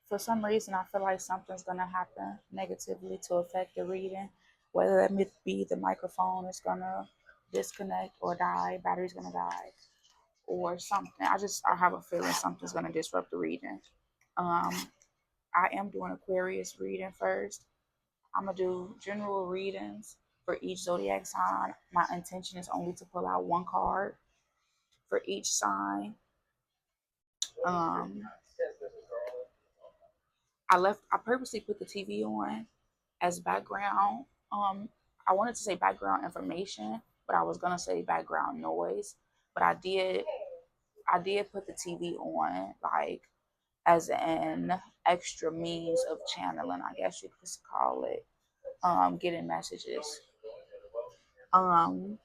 for some reason, I feel like something's going to happen negatively to affect the reading, whether that may be the microphone is going to disconnect or die, battery's going to die, or something. I have a feeling something's going to disrupt the reading. Um, I am doing Aquarius reading first. I'm going to do general readings for each zodiac sign. My intention is only to pull out one card for each sign. Um, I purposely put the TV on as background. Um, I wanted to say background information, but I was gonna say background noise. But I did put the TV on like as an extra means of channeling, I guess you could call it, getting messages. Um,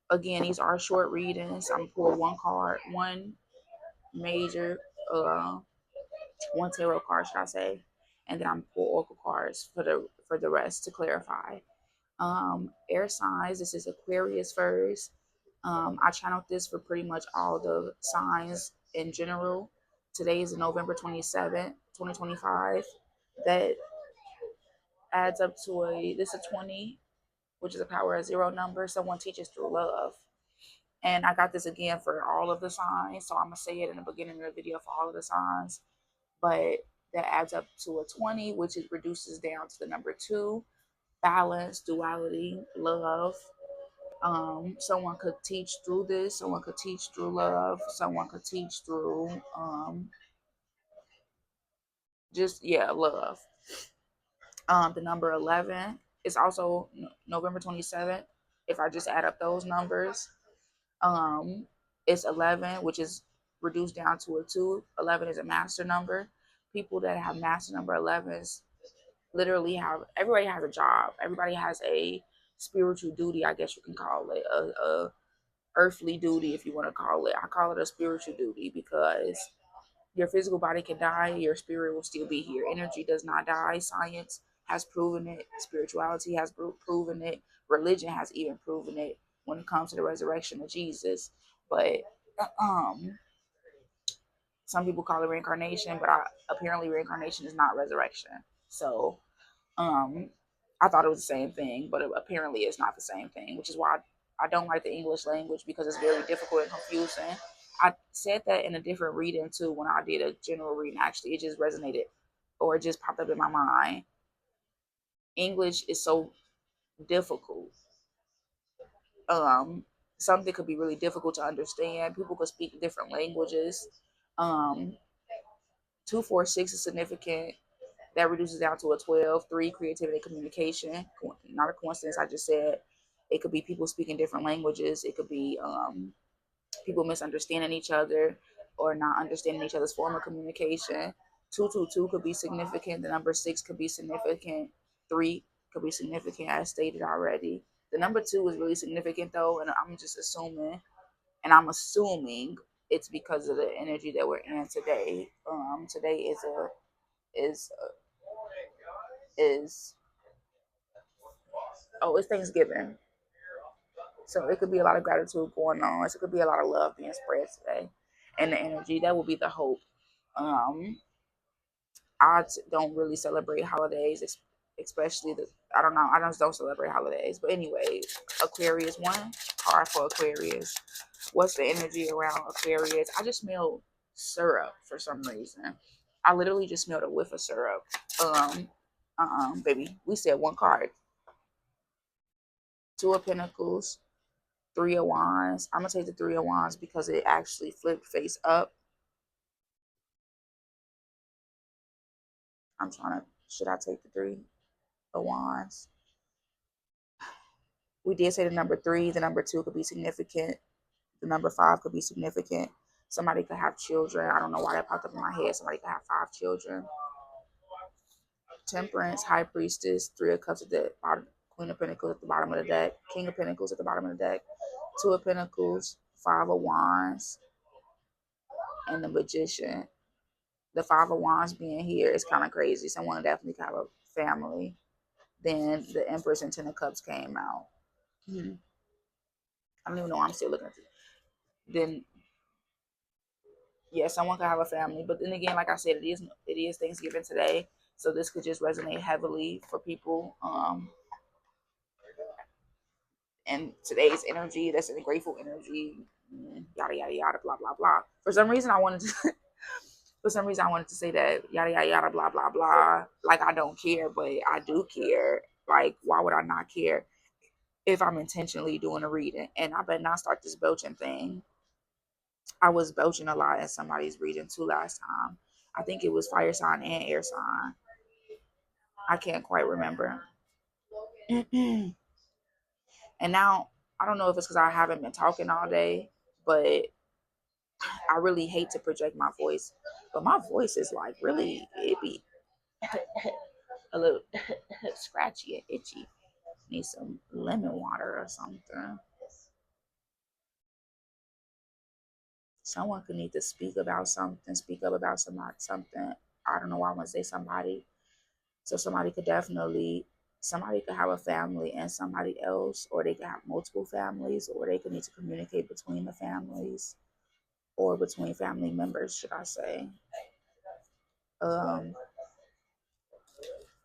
Again, these are short readings. I'm pull one card, one major, uh, one tarot card, should I say, and then I'm pull oracle cards for the rest to clarify. Air signs. This is Aquarius first. I channeled this for pretty much all the signs in general. Today is November 27th, 2025. That adds up to this is a 20, which is a power of zero number. Someone teaches through love. And I got this again for all of the signs. So I'm going to say it in the beginning of the video for all of the signs. But that adds up to a 20, which it reduces down to the number 2, balance, duality, love. Someone could teach through this, someone could teach through love, someone could teach through just love. The number 11 is also November 27th. If I just add up those numbers, um it's 11, which is reduced down to a 2. 11 is a master number. People that have master number 11s literally everybody has a job, everybody has a spiritual duty, I guess you can call it, a earthly duty, if you want to call it. I call it a spiritual duty because your physical body can die, your spirit will still be here. Energy does not die. Science has proven it. Spirituality has proven it. Religion has even proven it when it comes to the resurrection of Jesus. But um, some people call it reincarnation, but apparently reincarnation is not resurrection. So um, I thought it was the same thing, but apparently it's not the same thing, which is why I don't like the English language because it's very difficult and confusing. I said that in a different reading too when I did a general reading. Actually, it just resonated or it just popped up in my mind. English is so difficult. Um, Something could be really difficult to understand. People could speak different languages. Um, 246 is significant. That reduces down to a 12. 3, creativity and communication. Not a coincidence. I just said it could be people speaking different languages. It could be people misunderstanding each other or not understanding each other's form of communication. 222 could be significant. The number 6 could be significant. 3 could be significant, as stated already. The number 2 is really significant though, and I'm assuming it's because of the energy that we're in today. Today is is it's Thanksgiving. So it could be a lot of gratitude going on. So it could be a lot of love being spread today. And the energy, that will be the hope. Um, don't really celebrate holidays, especially I don't know, I just don't celebrate holidays. But anyway, Aquarius, one card for Aquarius. What's the energy around Aquarius? I just smelled syrup for some reason. I literally just smelled a whiff of syrup. Baby, we said one card. 2 of Pentacles, 3 of Wands. I'm gonna take the 3 of Wands because it actually flipped face up. Should I take the 3 of Wands? We did say the number 3, the number 2 could be significant. The number 5 could be significant. Somebody could have children. I don't know why that popped up in my head. Somebody could have 5 children. Temperance, High Priestess, 3 of Cups at the bottom, Queen of Pentacles at the bottom of the deck, King of Pentacles at the bottom of the deck, 2 of Pentacles, 5 of Wands, and the Magician. The 5 of Wands being here is kind of crazy. Someone definitely could have a family. Then the Empress and 10 of Cups came out. I don't even know why I'm still looking at it. Then Yeah, someone could have a family, but then again, like I said, it is Thanksgiving today, so this could just resonate heavily for people. And today's energy, that's a grateful energy, yada yada yada, blah blah blah. For some reason, I wanted to. For some reason, I wanted to say that yada yada yada, blah blah blah. Like I don't care, but I do care. Like why would I not care if I'm intentionally doing a reading? And I better not start this belching thing. I was belching a lot in somebody's reading too last time. I think it was fire sign and air sign. I can't quite remember. And now I don't know if it's because I haven't been talking all day, but I really hate to project my voice. But my voice is like really, it be a little scratchy and itchy. Need some lemon water or something. Someone could need to speak about something, speak up about something. I don't know why I want to say somebody. So somebody could have a family and somebody else, or they could have multiple families, or they could need to communicate between the families or between family members, should I say. Um,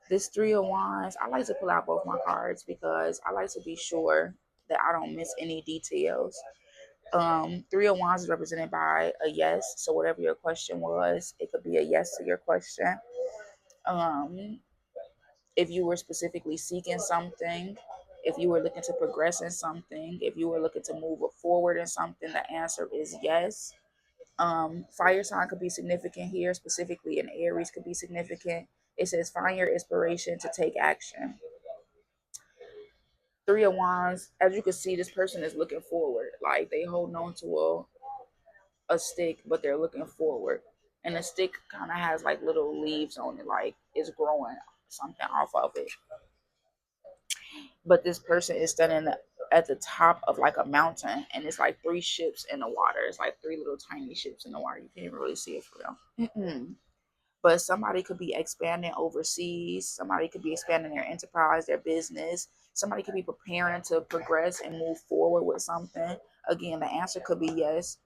this Three of Wands, I like to pull out both my cards because I like to be sure that I don't miss any details. Three of Wands is represented by a yes. So whatever your question was, it could be a yes to your question. Um, if you were specifically seeking something, if you were looking to progress in something, if you were looking to move forward in something, the answer is yes. Fire sign could be significant here, specifically in Aries could be significant. It says find your inspiration to take action. Three of Wands, as you can see, this person is looking forward. Like they holding on to a stick, but they're looking forward. And the stick kind of has like little leaves on it, like it's growing something off of it. But this person is standing at the top of like a mountain, and it's like three ships in the water. It's like three little tiny ships in the water. You can't even really see it for real. But somebody could be expanding overseas. Somebody could be expanding their enterprise, their business. Somebody could be preparing to progress and move forward with something. Again, the answer could be yes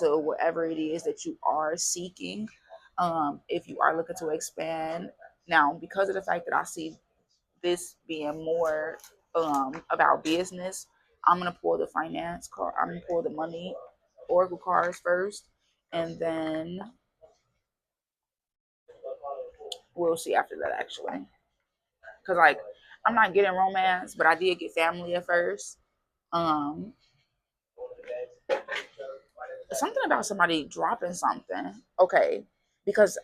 to whatever it is that you are seeking. If you are looking to expand, now because of the fact that I see this being more about business, I'm gonna pull the finance card. I'm gonna pull the money oracle cards first, and then we'll see after that. Actually, because like I'm not getting romance, but I did get family at first. Um, Something about somebody dropping something. Okay, because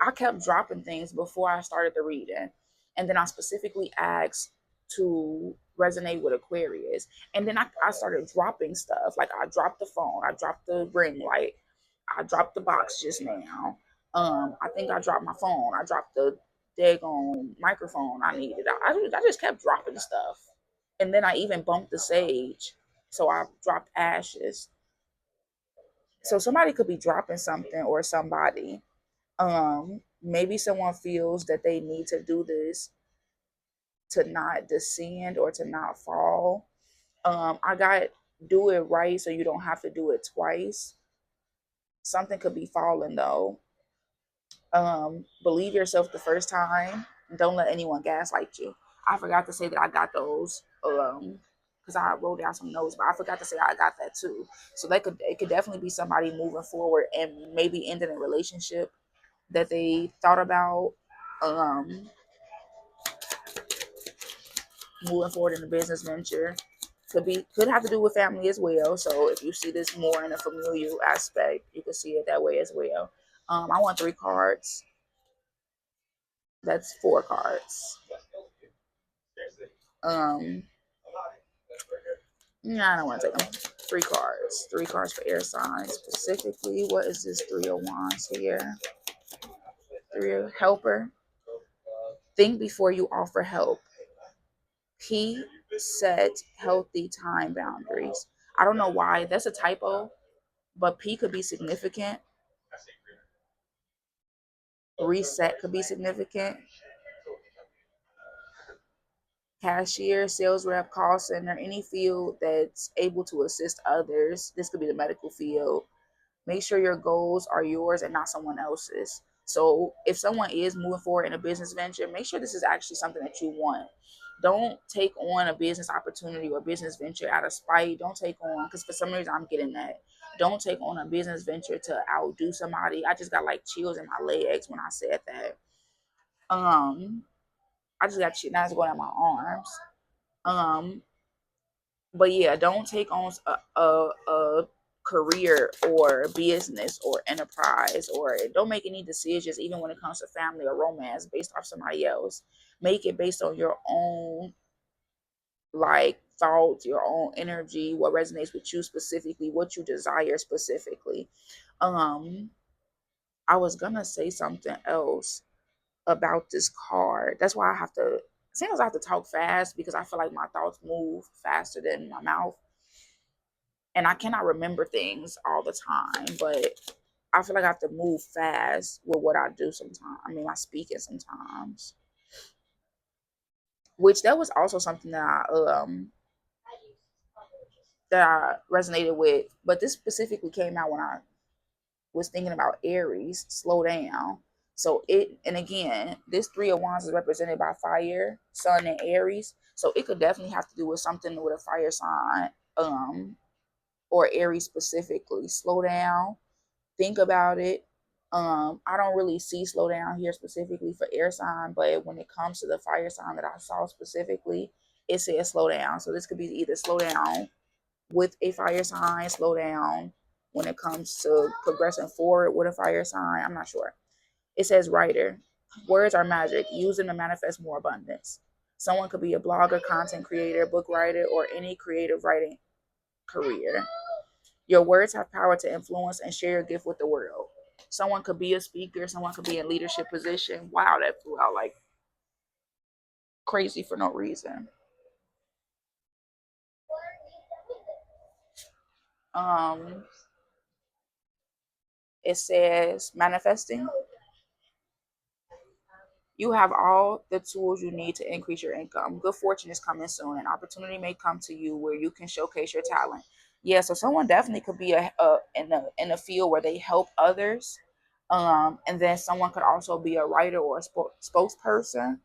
I kept dropping things before I started the reading, and then I specifically asked to resonate with Aquarius, and then I started dropping stuff. Like I dropped the phone, I dropped the ring light, I dropped the box just now. I think I dropped my phone. I dropped the daggone microphone I needed. I just kept dropping stuff, and then I even bumped the sage, so I dropped ashes. So somebody could be dropping something, or somebody maybe someone feels that they need to do this to not descend or to not fall. I got do it right so you don't have to do it twice. Something could be falling though. Believe yourself the first time. Don't let anyone gaslight you. I forgot to say that I got those because I wrote down some notes, but I forgot to say I got that too. So it could definitely be somebody moving forward and maybe ending a relationship that they thought about, um, moving forward in a business venture. Could have to do with family as well. So if you see this more in a familial aspect, you can see it that way as well. I want three cards. That's four cards. Um, I don't want to take them. Three cards. Three cards for air signs specifically. What is this Three of Wands here? Three of Helper. Think before you offer help. P, set healthy time boundaries. I don't know why. That's a typo, but P could be significant. Reset could be significant. Cashier, sales rep, call center, any field that's able to assist others. This could be the medical field. Make sure your goals are yours and not someone else's. So if someone is moving forward in a business venture, make sure this is actually something that you want. Don't take on a business opportunity or business venture out of spite. Don't take on, because for some reason I'm getting that. Don't take on a business venture to outdo somebody. I just got like chills in my legs when I said that. Um, I just got now it's going down my arms. Um, but yeah, don't take on a career or business or enterprise, or don't make any decisions, even when it comes to family or romance, based off somebody else. Make it based on your own like thoughts, your own energy, what resonates with you specifically, what you desire specifically. Um, I was gonna say something else about this card. That's why I have to. Sometimes I have to talk fast because I feel like my thoughts move faster than my mouth, and I cannot remember things all the time. But I feel like I have to move fast with what I do sometimes. I mean, my speaking sometimes, which that was also something that I resonated with. But this specifically came out when I was thinking about Aries, slow down. So it, and again, this Three of Wands is represented by fire, Sun, and Aries. So it could definitely have to do with something with a fire sign, or Aries specifically. Slow down, think about it. I don't really see slow down here specifically for air sign, but when it comes to the fire sign that I saw specifically, it says slow down. So this could be either slow down with a fire sign, slow down when it comes to progressing forward with a fire sign. I'm not sure. It says writer. Words are magic. Use them to manifest more abundance. Someone could be a blogger, content creator, book writer, or any creative writing career. Your words have power to influence and share your gift with the world. Someone could be a speaker. Someone could be in leadership position. Wow, that flew out like crazy for no reason. Um, it says manifesting. You have all the tools you need to increase your income. Good fortune is coming soon. An opportunity may come to you where you can showcase your talent. Yeah, so someone definitely could be in a field where they help others, and then someone could also be a writer or a spokesperson.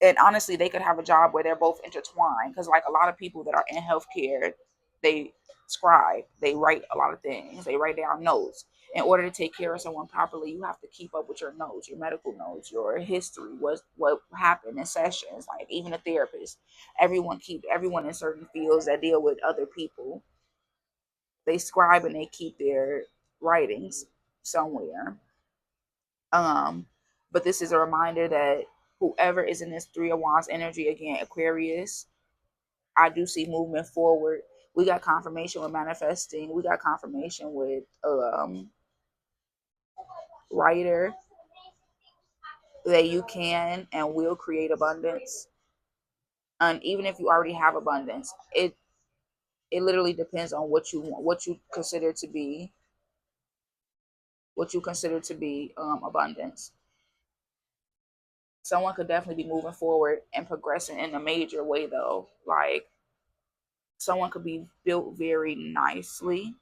And honestly, they could have a job where they're both intertwined, because like a lot of people that are in healthcare, they scribe, they write a lot of things, they write down notes. In order to take care of someone properly, you have to keep up with your notes, your medical notes, your history, what happened in sessions. Like even a therapist, everyone in certain fields that deal with other people, they scribe and they keep their writings somewhere. um but this is a reminder that whoever is in this Three of Wands energy, again, Aquarius, I do see movement forward. We got confirmation with manifesting. We got confirmation with writer, that you can and will create abundance. And even if you already have abundance, it literally depends on what you want, what you consider to be abundance. Someone could definitely be moving forward and progressing in a major way, though. Like someone could be built very nicely.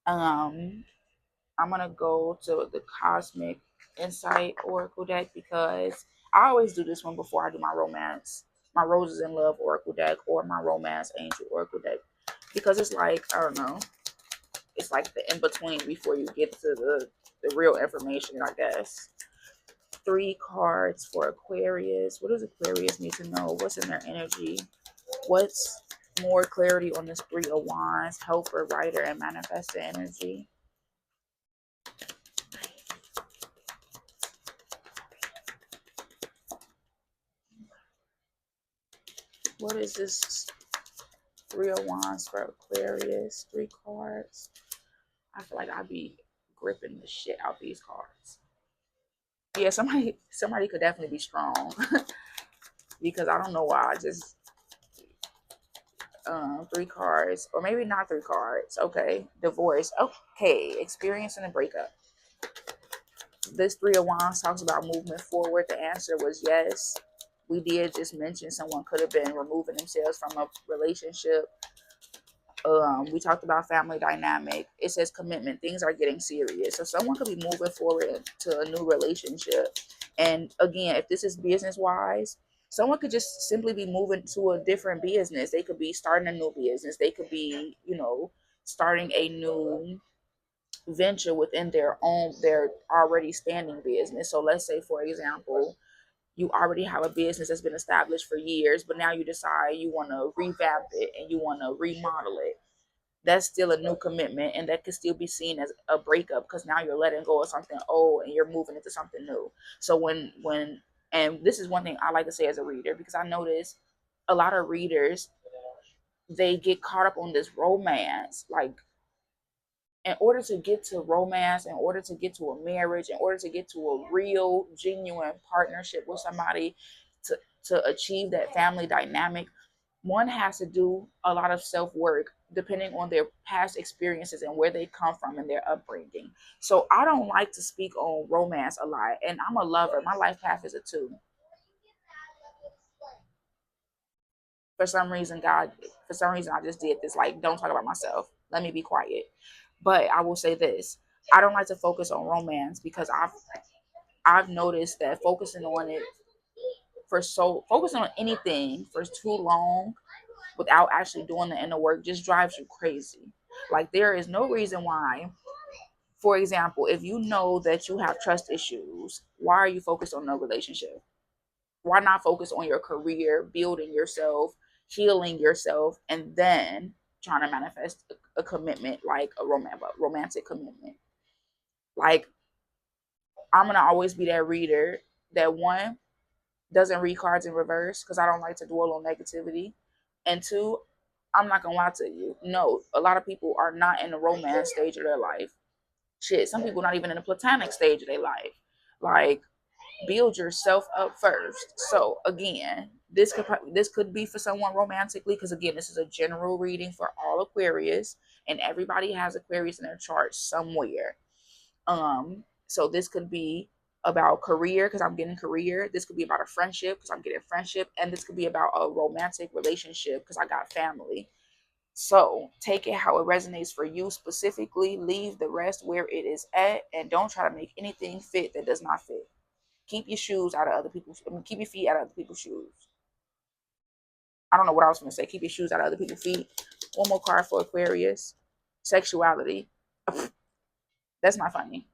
um I'm gonna go to the Cosmic Insight Oracle deck, because I always do this one before I do my romance, my Roses in Love Oracle deck, or my Romance Angel Oracle deck, because it's like, I don't know, it's like the in between before you get to the real information, I guess. Three cards for Aquarius. What does Aquarius need to know? What's in their energy? What's more clarity on this Three of Wands, helper, writer, and manifestor energy? What is this Three of Wands for Aquarius? Three cards. I feel like I'd be gripping the shit out these cards. Yeah, somebody could definitely be strong. Because I don't know why. I just three cards, or maybe not three cards. Okay, divorce. Okay, experiencing a breakup. This Three of Wands talks about movement forward. The answer was yes. We did just mention someone could have been removing themselves from a relationship. We talked about family dynamic. It says commitment. Things are getting serious. So someone could be moving forward to a new relationship. And again, if this is business wise, someone could just simply be moving to a different business. They could be starting a new business. They could be, starting a new venture within their already standing business. So let's say, for example, you already have a business that's been established for years, but now you decide you want to revamp it and you want to remodel it. That's still a new commitment, and that could still be seen as a breakup because now you're letting go of something old and you're moving into something new. So when and this is one thing I like to say as a reader, because I notice a lot of readers, they get caught up on this romance. Like, in order to get to romance, in order to get to a marriage, in order to get to a real, genuine partnership with somebody, to achieve that family dynamic, one has to do a lot of self work depending on their past experiences and where they come from and their upbringing. So I don't like to speak on romance a lot, and I'm a lover. My life path is a two. For some reason, God, for some reason, I just did this. Like, don't talk about myself. Let me be quiet. But I will say this: I don't like to focus on romance because I've noticed that focusing on anything for too long without actually doing the inner work just drives you crazy. Like, there is no reason why. For example, if you know that you have trust issues, why are you focused on a relationship? Why not focus on your career, building yourself, healing yourself, and then trying to manifest a commitment, like a romantic commitment? Like, I'm gonna always be that reader that, one, doesn't read cards in reverse because I don't like to dwell on negativity, and two, I'm not gonna lie to you. No, a lot of people are not in the romance stage of their life. Shit, some people not even in the platonic stage of their life. Like, build yourself up first. So again, this could be for someone romantically, because again, this is a general reading for all Aquarius, and everybody has Aquarius in their chart somewhere. So this could be about career because I'm getting career. This could be about a friendship because I'm getting friendship, and this could be about a romantic relationship because I got family. So take it how it resonates for you specifically. Leave the rest where it is at, and don't try to make anything fit that does not fit. Keep your shoes out of other people's. I mean, keep your feet out of other people's shoes. I don't know what I was going to say. Keep your shoes out of other people's feet. One more card for Aquarius. Sexuality. That's not funny.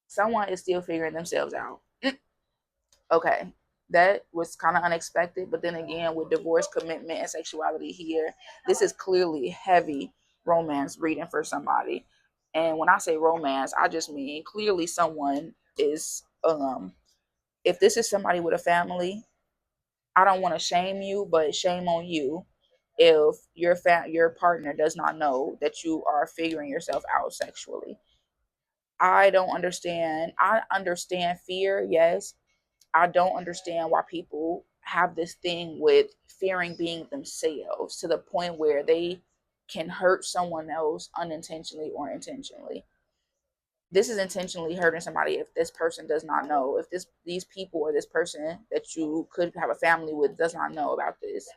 Someone is still figuring themselves out. Okay, that was kind of unexpected, but then again, with divorce, commitment, and sexuality here, this is clearly heavy romance reading for somebody. And when I say romance, I just mean clearly someone is if this is somebody with a family, I don't want to shame you, but shame on you if your partner does not know that you are figuring yourself out sexually. I don't understand. I understand fear, yes. I don't understand why people have this thing with fearing being themselves to the point where they can hurt someone else unintentionally or intentionally. This is intentionally hurting somebody if this person does not know, if these people or this person that you could have a family with does not know about this.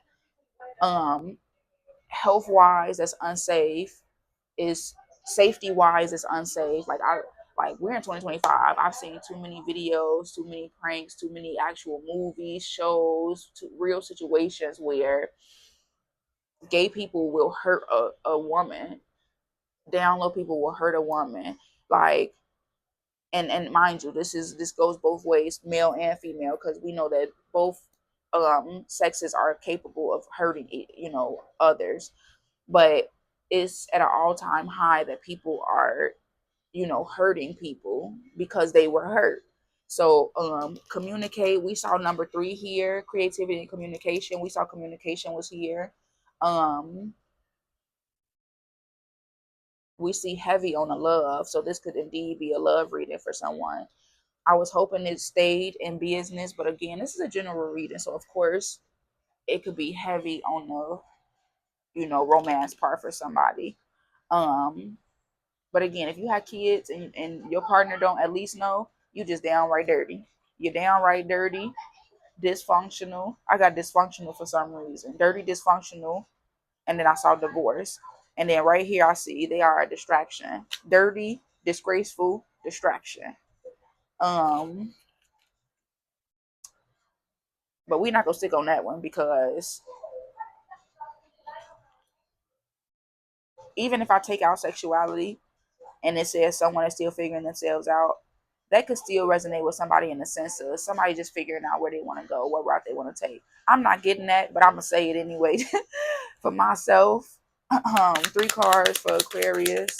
Um Health wise, that's unsafe. Is Safety wise, it's unsafe. Like, we're in 2025. I've seen too many videos, too many pranks, too many actual movies, shows, to real situations where gay people will hurt a woman, down low people will hurt a woman. Like, and mind you, this goes both ways, male and female, because we know that both sexes are capable of hurting others. But it's at an all-time high that people are hurting people because they were hurt. So communicate. We saw number 3 here, creativity and communication. We saw communication was here. um we see heavy on the love, so this could indeed be a love reading for someone. I was hoping it stayed in business, but again, this is a general reading, so of course it could be heavy on the romance part for somebody. um but again, if you have kids and your partner don't at least know, you just downright dirty. You're downright dirty, dysfunctional. I got dysfunctional for some reason. Dirty, dysfunctional. And then I saw divorce. And then right here I see they are a distraction. Dirty, disgraceful, distraction. Um, but we're not gonna stick on that one because even if I take out sexuality and it says someone is still figuring themselves out, that could still resonate with somebody in the sense of somebody just figuring out where they want to go, what route they want to take. I'm not getting that, but I'm gonna say it anyway for myself. 3 cards for Aquarius.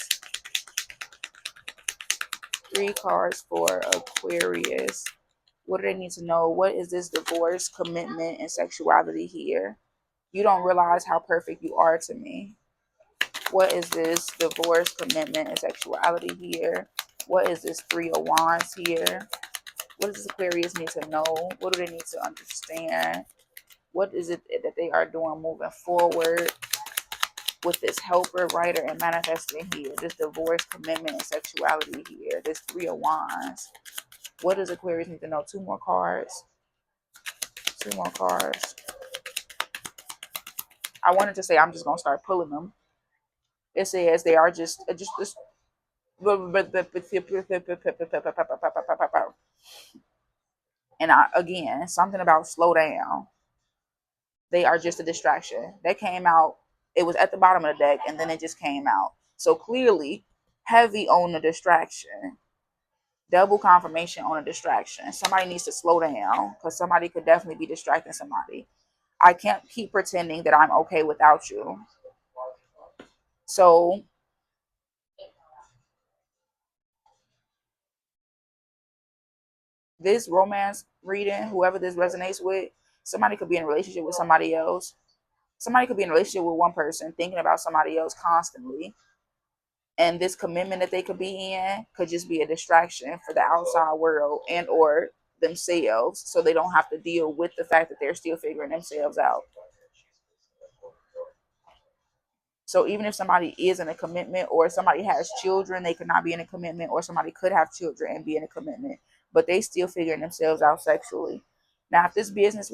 3 cards for Aquarius. What do they need to know? What is this divorce, commitment, and sexuality here? You don't realize how perfect you are to me. What is this divorce, commitment, and sexuality here? What is this 3 of Wands here? What does Aquarius need to know? What do they need to understand? What is it that they are doing moving forward with this helper, writer, and manifesting here? This divorce, commitment, and sexuality here. This 3 of Wands. What does Aquarius need to know? 2 more cards. 2 more cards. I wanted to say I'm just gonna start pulling them. It says they are just this. And again, something about slow down. They are just a distraction. That came out. It was at the bottom of the deck, and then it just came out. So clearly, heavy on the distraction. Double confirmation on a distraction. Somebody needs to slow down because somebody could definitely be distracting somebody. I can't keep pretending that I'm okay without you. So this romance reading, whoever this resonates with, somebody could be in a relationship with somebody else. Somebody could be in a relationship with one person, thinking about somebody else constantly. And this commitment that they could be in could just be a distraction for the outside world and or themselves, so they don't have to deal with the fact that they're still figuring themselves out. So even if somebody is in a commitment or somebody has children, they could not be in a commitment, or somebody could have children and be in a commitment, but they still figuring themselves out sexually. Now, if this is business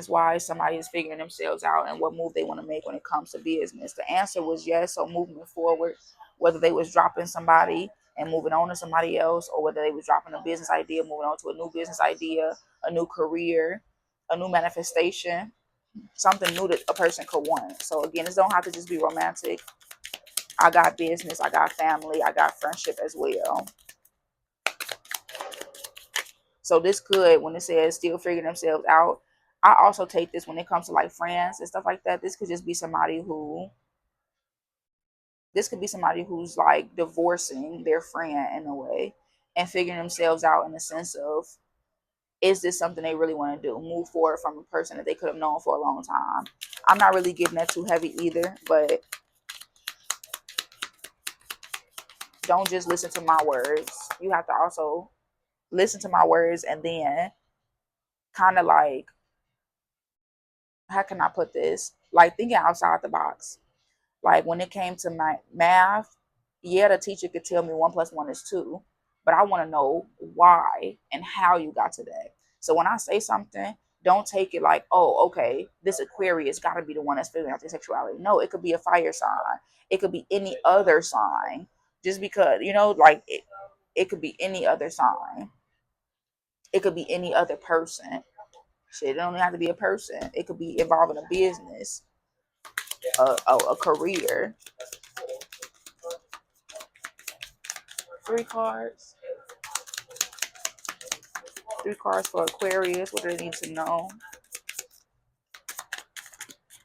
wise, somebody is figuring themselves out and what move they want to make when it comes to business. The answer was yes. So moving forward, whether they was dropping somebody and moving on to somebody else, or whether they was dropping a business idea, moving on to a new business idea, a new career, a new manifestation, something new that a person could want. So again, this don't have to just be romantic. I got business, I got family, I got friendship as well. So this could, when it says still figuring themselves out, I also take this when it comes to like friends and stuff like that. This could just be somebody who, this could be somebody who's like divorcing their friend in a way and figuring themselves out in the sense of, is this something they really want to do? Move forward from a person that they could have known for a long time. I'm not really getting that too heavy either, but don't just listen to my words. You have to also listen to my words and then kind of like, how can I put this? Like thinking outside the box. Like when it came to my math, yeah, the teacher could tell me 1 + 1 is 2, but I want to know why and how you got to that. So when I say something, don't take it like, oh, okay, this Aquarius got to be the one that's figuring out their sexuality. No, it could be a fire sign. It could be any other sign. Just because, like it could be any other sign. It could be any other person. Shit, it don't have to be a person. It could be involving a business, a career. 3 cards. 3 cards for Aquarius. What do they need to know?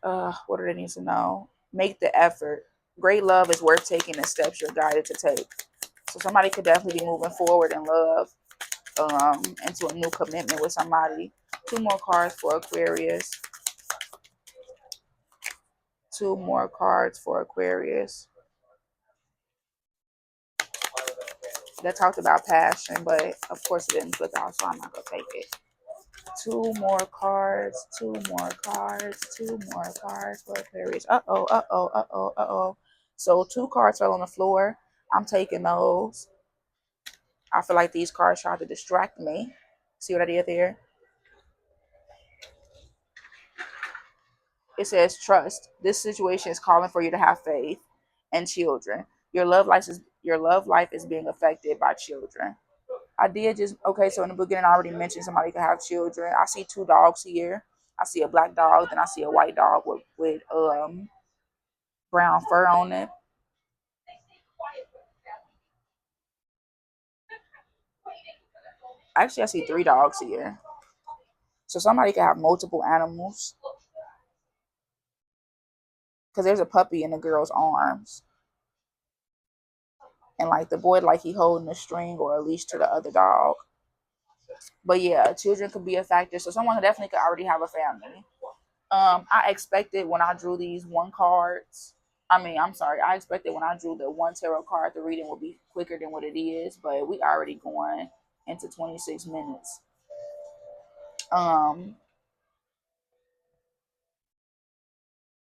What do they need to know? Make the effort. Great love is worth taking the steps you're guided to take. So somebody could definitely be moving forward in love, into a new commitment with somebody. 2 more cards for Aquarius. 2 more cards for Aquarius. That talked about passion, but of course it didn't flip out, so I'm not gonna take it. 2 more cards, 2 more cards, 2 more cards for Aquarius. Uh-oh, uh-oh, uh-oh, uh-oh. So 2 cards fell on the floor. I'm taking those. I feel like these cards tried to distract me. See what I did there? It says trust. This situation is calling for you to have faith and children. Your love life is being affected by children. I did just okay. So in the beginning, I already mentioned somebody could have children. I see two dogs here. I see a black dog, then I see a white dog with brown fur on it. Actually, I see three dogs here. So somebody could have multiple animals because there's a puppy in the girl's arms, and like the boy, like he holding a string or a leash to the other dog. But yeah, children could be a factor. So someone definitely could already have a family. I expected when I drew these one cards. I mean, I'm sorry. I expected when I drew the one tarot card, the reading would be quicker than what it is. But we already going into 26 minutes. Um,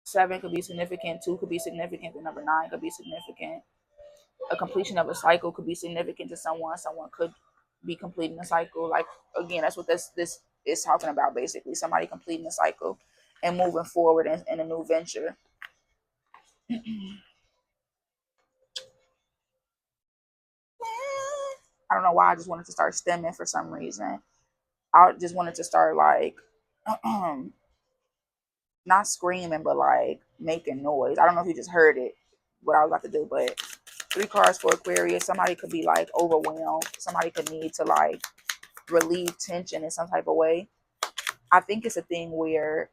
7 could be significant. 2 could be significant. The number 9 could be significant. A completion of a cycle could be significant to someone. Someone could be completing a cycle. Like again, that's what this is talking about. Basically, somebody completing a cycle and moving forward in a new venture. I don't know why I just wanted to start stemming for some reason. I just wanted to start like not screaming but like making noise. I don't know if you just heard it what I was about to do, but 3 cards for Aquarius. Somebody could be like overwhelmed. Somebody could need to like relieve tension in some type of way. I think it's a thing where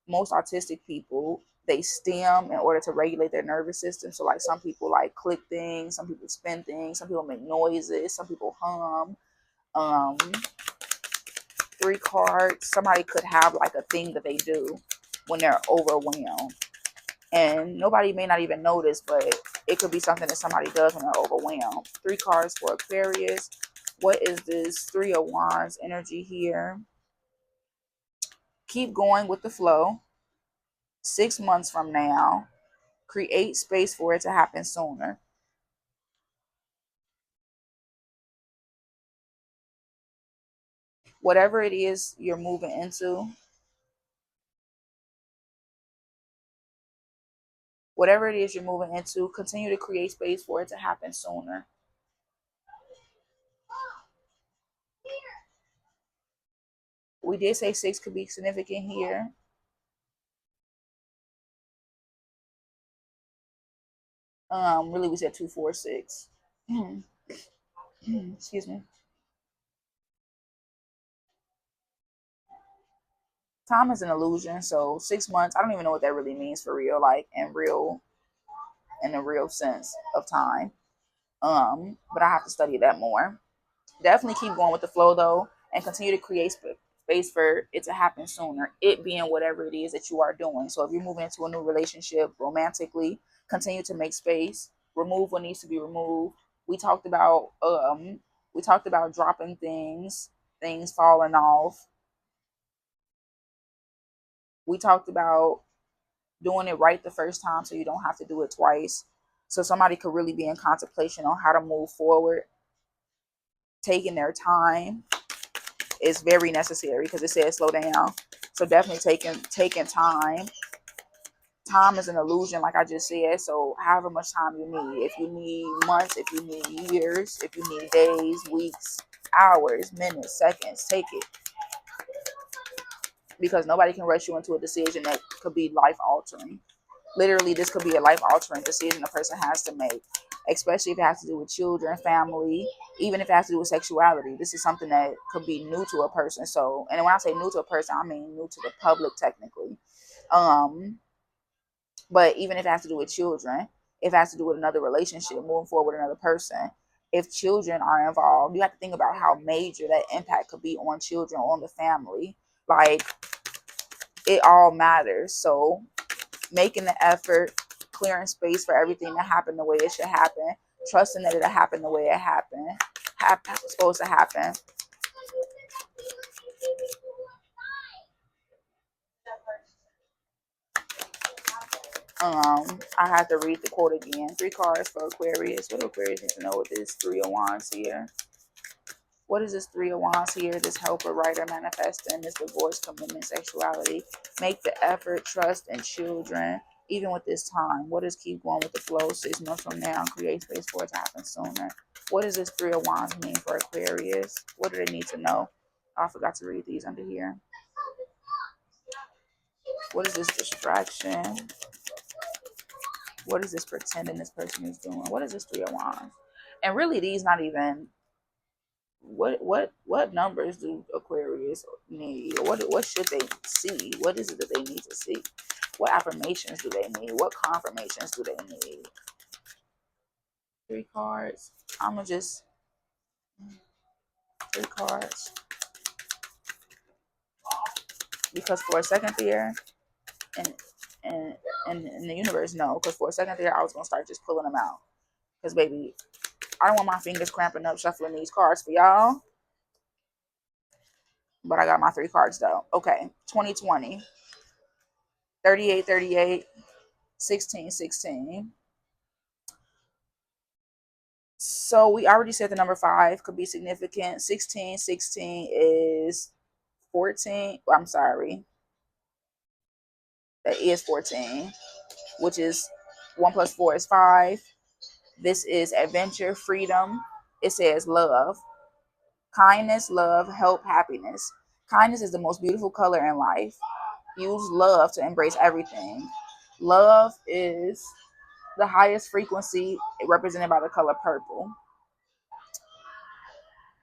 most autistic people they stem in order to regulate their nervous system. So like some people like click things, some people spin things, some people make noises, some people hum. Um, 3 cards. Somebody could have like a thing that they do when they're overwhelmed. And nobody may not even notice, but it could be something that somebody does when they're overwhelmed. 3 cards for Aquarius. What is this 3 of Wands energy here? Keep going with the flow. 6 months from now, create space for it to happen sooner. Whatever it is you're moving into, continue to create space for it to happen sooner. We did say 6 could be significant here. Really, we said 2, 4, 6. Excuse me. Time is an illusion, so 6 months. I don't even know what that really means for real, like in the real sense of time. But I have to study that more. Definitely keep going with the flow though, and continue to create space for it to happen sooner. It being whatever it is that you are doing. So if you're moving into a new relationship romantically, continue to make space. Remove what needs to be removed. We talked about dropping things falling off. We talked about doing it right the first time so you don't have to do it twice. So somebody could really be in contemplation on how to move forward. Taking their time is very necessary because it says slow down. So definitely taking time. Time is an illusion, like I just said. So however much time you need. If you need months, if you need years, if you need days, weeks, hours, minutes, seconds, take it. Because nobody can rush you into a decision that could be life altering. Literally, this could be a life altering decision a person has to make, especially if it has to do with children, family, even if it has to do with sexuality. This is something that could be new to a person. So, and when I say new to a person, I mean new to the public technically. But even if it has to do with children, if it has to do with another relationship, moving forward with another person, if children are involved, you have to think about how major that impact could be on children, on the family. Like, it all matters. So making the effort, clearing space for everything to happen the way it should happen, trusting that it'll happen the way it supposed to happen. I have to read the quote again. 3 cards for Aquarius. What do Aquarius need to know with this 3 of Wands here? What is this Three of Wands here? This helper, writer, manifesting, this divorce, commitment, sexuality. Make the effort, trust, and children. Even with this time, what is keep going with the flow? 6 months from now, create space for it to happen sooner. What does this Three of Wands mean for Aquarius? What do they need to know? Oh, I forgot to read these under here. What is this distraction? What is this pretending this person is doing? What is this Three of Wands? And really, these not even what numbers do Aquarius need? Or what should they see? What is it that they need to see? What affirmations do they need? What confirmations do they need? 3 cards. I'ma just 3 cards. Because for a second there, and in the universe, no. Because for a second there, I was gonna start just pulling them out. Because baby, I don't want my fingers cramping up shuffling these cards for y'all. But I got my 3 cards though. Okay. 2020, 38, 38, 16, 16. So we already said the number 5 could be significant. 16, 16 is 14. I'm sorry. That is 14, which is 1 plus 4 is 5. This is adventure, freedom. It says love, kindness, love, help, happiness. Kindness is the most beautiful color in life. Use love to embrace everything. Love is the highest frequency represented by the color purple.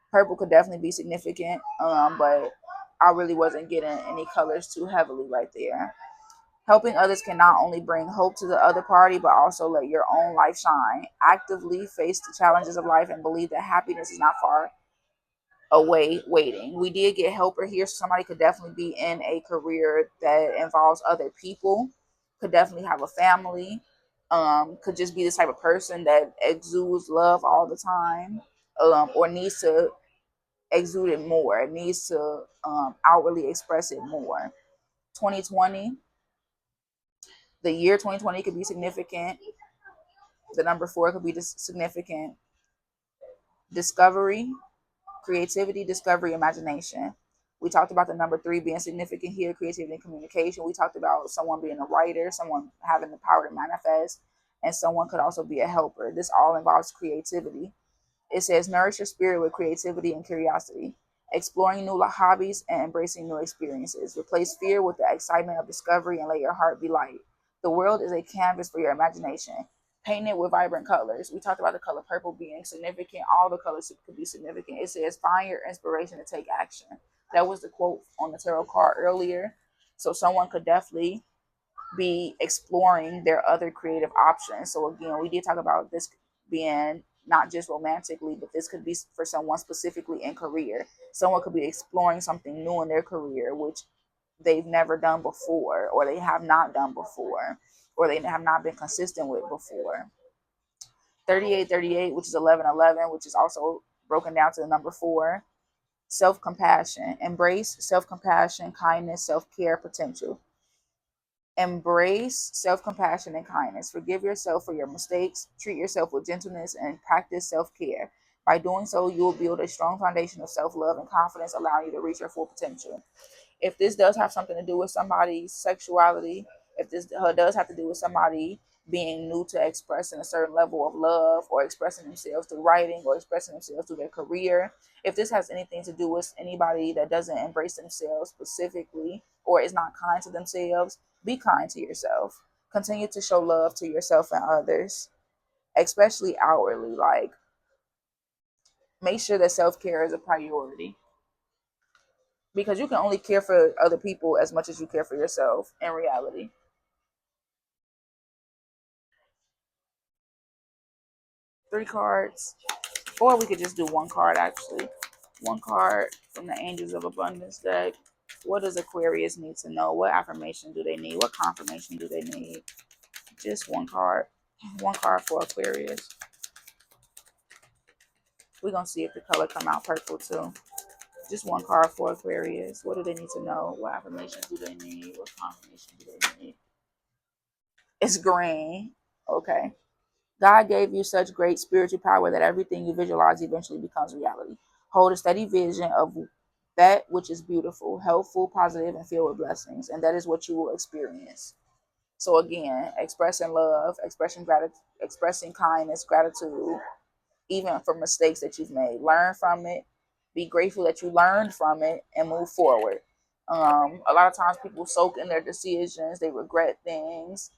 Purple could definitely be significant, but I really wasn't getting any colors too heavily right there. Helping others can not only bring hope to the other party, but also let your own light shine. Actively face the challenges of life and believe that happiness is not far away waiting. We did get helper here. Somebody could definitely be in a career that involves other people, could definitely have a family, could just be this type of person that exudes love all the time, or needs to exude it more. It needs to outwardly express it more. 2020, the year 2020 could be significant. The number 4 could be significant. Discovery, creativity, discovery, imagination. We talked about the number 3 being significant here, creativity and communication. We talked about someone being a writer, someone having the power to manifest, and someone could also be a helper. This all involves creativity. It says, nourish your spirit with creativity and curiosity, exploring new hobbies and embracing new experiences. Replace fear with the excitement of discovery and let your heart be light. The world is a canvas for your imagination. Paint it with vibrant colors. We talked about the color purple being significant. All the colors could be significant. It says, find your inspiration to take action. That was the quote on the tarot card earlier. So someone could definitely be exploring their other creative options. So again, we did talk about this being not just romantically, but this could be for someone specifically in career. Someone could be exploring something new in their career, which they've never done before, or they have not done before, or they have not been consistent with before. 38, 38, which is 11, 11, which is also broken down to the number 4. Self-compassion. Embrace self-compassion, kindness, self-care, potential. Embrace self-compassion and kindness. Forgive yourself for your mistakes. Treat yourself with gentleness and practice self-care. By doing so, you will build a strong foundation of self-love and confidence, allowing you to reach your full potential. If this does have something to do with somebody's sexuality, if this does have to do with somebody being new to expressing a certain level of love, or expressing themselves through writing, or expressing themselves through their career, if this has anything to do with anybody that doesn't embrace themselves specifically, or is not kind to themselves, be kind to yourself. Continue to show love to yourself and others, especially outwardly. Like, make sure that self-care is a priority, because you can only care for other people as much as you care for yourself in reality. 3 cards, or we could just do 1 card actually. 1 card from the Angels of Abundance deck. What does Aquarius need to know? What affirmation do they need? What confirmation do they need? Just 1 card. 1 card for Aquarius. We're going to see if the color come out purple too. Just 1 card for Aquarius. What do they need to know? What affirmations do they need? What confirmation do they need? It's green. Okay. God gave you such great spiritual power that everything you visualize eventually becomes reality. Hold a steady vision of that which is beautiful, helpful, positive, and filled with blessings, and that is what you will experience. So again, expressing love, expressing kindness, gratitude, even for mistakes that you've made. Learn from it. Be grateful that you learned from it and move forward. A lot of times people soak in their decisions, they regret things.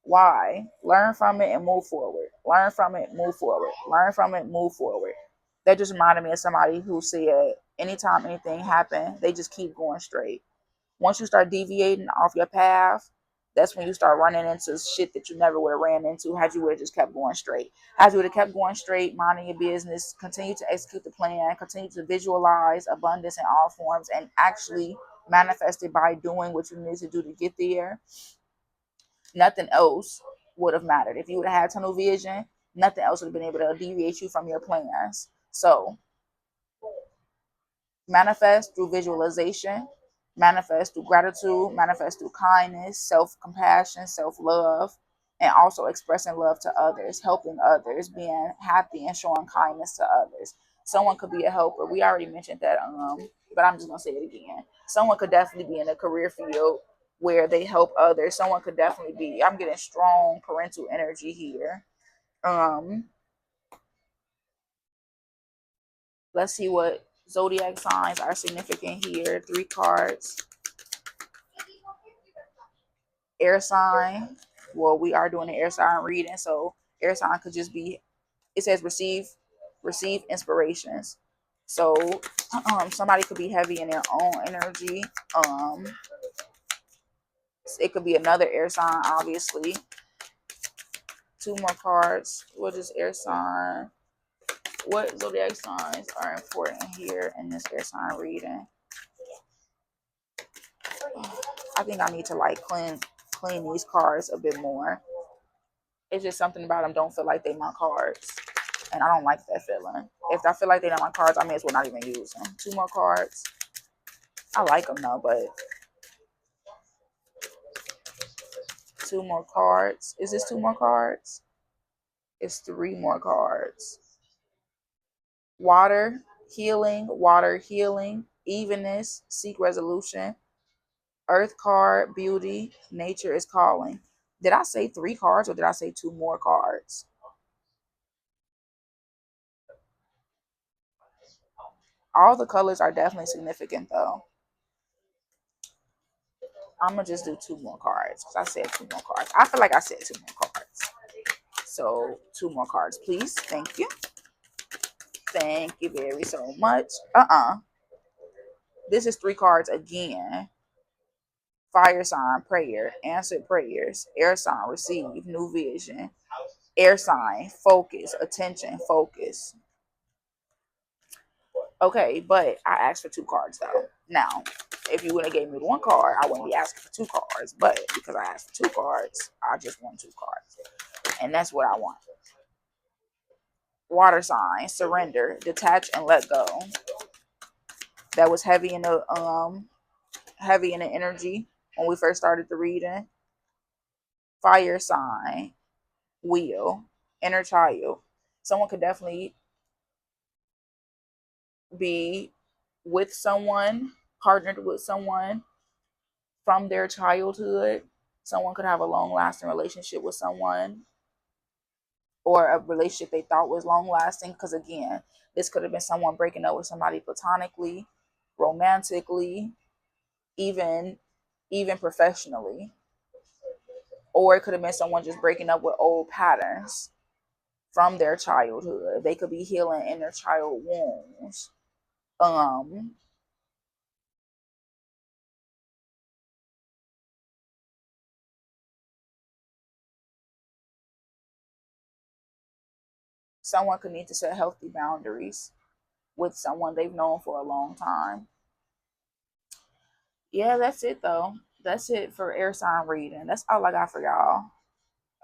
Why? Learn from it and move forward. Learn from it, move forward. Learn from it, move forward. That just reminded me of somebody who said anytime anything happened, they just keep going straight. Once you start deviating off your path, that's when you start running into shit that you never would have ran into had you would have just kept going straight. Had you would have kept going straight, minding your business, continue to execute the plan, continue to visualize abundance in all forms, and actually manifest it by doing what you need to do to get there, nothing else would have mattered. If you would have had tunnel vision, nothing else would have been able to deviate you from your plans. So manifest through visualization, manifest through gratitude, manifest through kindness, self-compassion, self-love, and also expressing love to others, helping others, being happy and showing kindness to others. Someone could be a helper. We already mentioned that, but I'm just gonna say it again. Someone could definitely be in a career field where they help others. Someone could definitely be. I'm getting strong parental energy here. Um, let's see what zodiac signs are significant here. 3 cards. Air sign. Well, we are doing an air sign reading, so air sign could just be. It says receive inspirations. So somebody could be heavy in their own energy. Um, it could be another air sign, obviously. 2 more cards. What is air sign? What zodiac signs are important here in this air sign reading? I think I need to like clean these cards a bit more. It's just something about them don't feel like they my cards. And I don't like that feeling. If I feel like they're not my cards, I may as well not even use them. 2 more cards. I like them though, but 2 more cards. Is this 2 more cards? It's 3 more cards. Water healing, evenness, seek resolution. Earth card, beauty, nature is calling. Did I say 3 cards or did I say 2 more cards? All the colors are definitely significant though. I'm gonna just do 2 more cards because I said 2 more cards. I feel like I said 2 more cards. So 2 more cards, please. Thank you. Thank you very so much. This is 3 cards again. Fire sign, prayer, answered prayers. Air sign, receive, new vision. Air sign, focus, attention, focus. Okay, but I asked for 2 cards though. Now, if you would have gave me 1 card, I wouldn't be asking for 2 cards. But because I asked for 2 cards, I just want 2 cards. And that's what I want. Water sign, surrender, detach and let go. That was heavy in the energy when we first started the reading. Fire sign, wheel, inner child. Someone could definitely be with someone, partnered with someone from their childhood. Someone could have a long lasting relationship with someone, or a relationship they thought was long lasting. Because again, this could have been someone breaking up with somebody platonically, romantically, even professionally. Or it could have been someone just breaking up with old patterns from their childhood. They could be healing inner child wounds. Um, Someone could need to set healthy boundaries with someone they've known for a long time. Yeah, that's it though. That's it for air sign reading. That's all I got for y'all.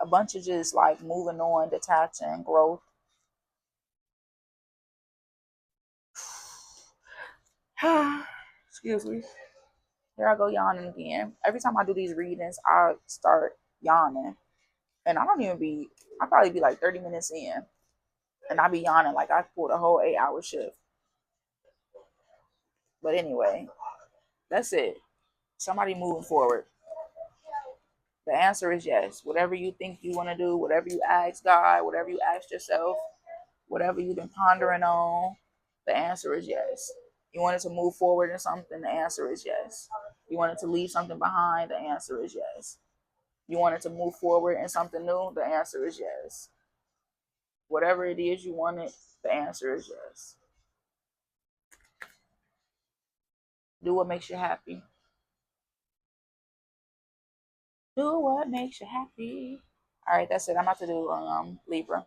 A bunch of just like moving on, detaching, growth. Excuse me. Here I go yawning again. Every time I do these readings, I start yawning. And I probably be like 30 minutes in. And I be yawning like I pulled a whole 8-hour shift. But anyway, that's it. Somebody moving forward. The answer is yes. Whatever you think you want to do, whatever you ask God, whatever you ask yourself, whatever you've been pondering on, the answer is yes. You wanted to move forward in something, the answer is yes. You wanted to leave something behind, the answer is yes. You wanted to move forward in something new, the answer is yes. Whatever it is you wanted, the answer is yes. Do what makes you happy. Do what makes you happy. All right, that's it. I'm about to do Libra.